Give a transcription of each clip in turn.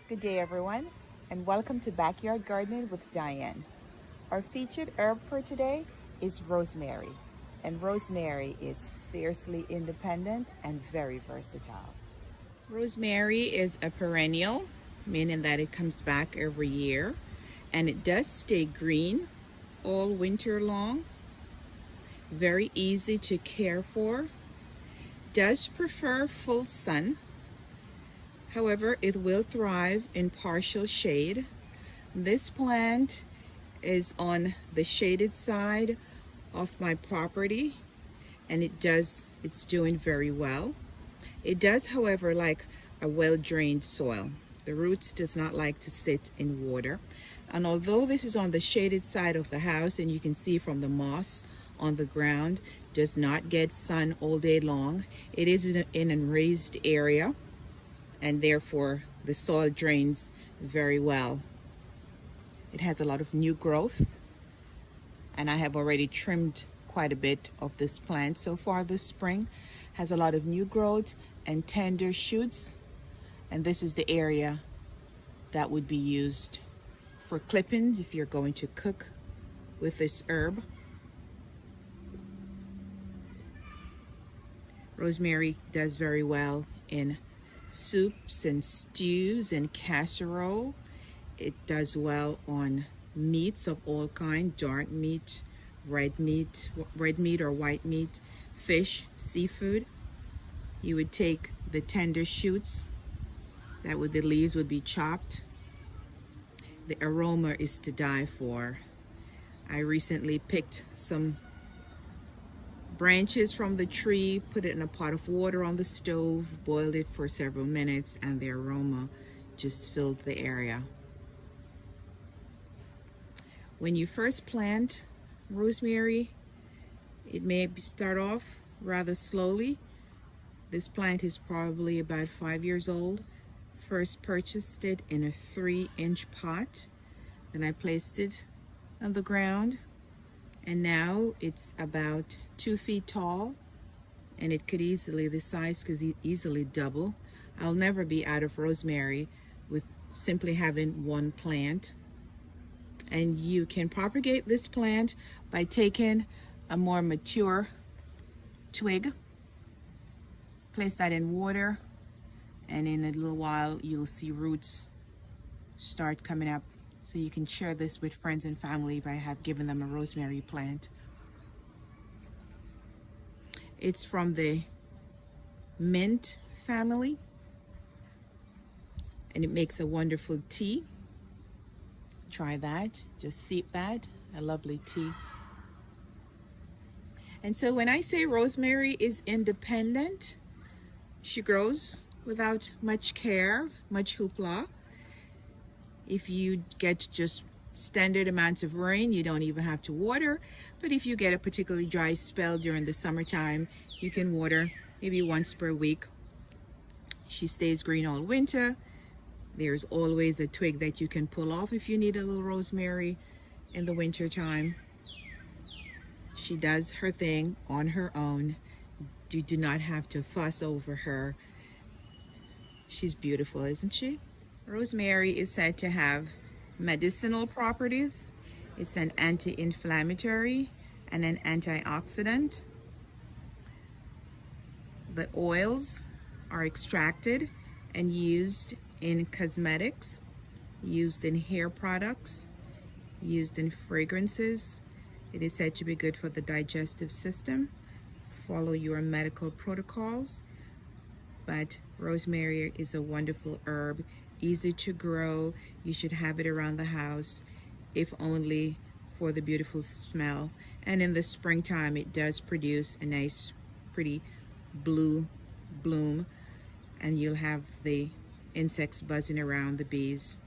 Good day everyone, and welcome to Backyard Gardening with Diane. Our featured herb for today is rosemary, and rosemary is fiercely independent and very versatile. Rosemary is a perennial, meaning that it comes back every year, and it does stay green all winter long. Very easy to care for. Does prefer full sun. However, it will thrive in partial shade. This plant is on the shaded side of my property, and it's doing very well. It does, however, like a well-drained soil. The roots does not like to sit in water. And although this is on the shaded side of the house, and you can see from the moss on the ground, does not get sun all day long. It is in a raised area, and therefore the soil drains very well. It has a lot of new growth, and I have already trimmed quite a bit of this plant so far this spring. Has a lot of new growth and tender shoots, and this is the area that would be used for clippings if you're going to cook with this herb. Rosemary does very well in soups and stews and casserole. It does well on meats of all kinds: dark meat, red meat or white meat, fish, seafood. You would take the tender shoots, the leaves would be chopped. The aroma is to die for. I recently picked some branches from the tree, put it in a pot of water on the stove, boiled it for several minutes, and the aroma just filled the area. When you first plant rosemary, it may start off rather slowly. This plant is probably about 5 years old. First purchased it in a 3-inch pot. Then I placed it on the ground, and now it's about 2 feet tall, and the size could easily double. I'll never be out of rosemary with simply having one plant. And you can propagate this plant by taking a more mature twig, place that in water, and in a little while you'll see roots start coming up. So you can share this with friends and family by giving them a rosemary plant. It's from the mint family, and it makes a wonderful tea. Try that, just steep that, a lovely tea. And so when I say rosemary is independent, she grows without much care, much hoopla. If you get just standard amounts of rain, you don't even have to water. But if you get a particularly dry spell during the summertime, you can water maybe once per week. She stays green all winter. There's always a twig that you can pull off if you need a little rosemary in the winter time. She does her thing on her own. You do not have to fuss over her. She's beautiful, isn't she? Rosemary is said to have medicinal properties. It's an anti-inflammatory and an antioxidant. The oils are extracted and used in cosmetics, used in hair products, used in fragrances. It is said to be good for the digestive system. Follow your medical protocols. But rosemary is a wonderful herb, easy to grow. You should have it around the house, if only for the beautiful smell. And in the springtime, it does produce a nice, pretty blue bloom, and you'll have the insects buzzing around, the bees.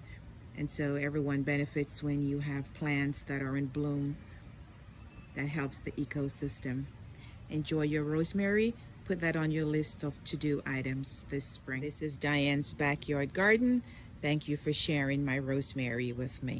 And so everyone benefits when you have plants that are in bloom. That helps the ecosystem. Enjoy your rosemary. Put that on your list of to-do items this spring. This is Diane's Backyard Garden. Thank you for sharing my rosemary with me.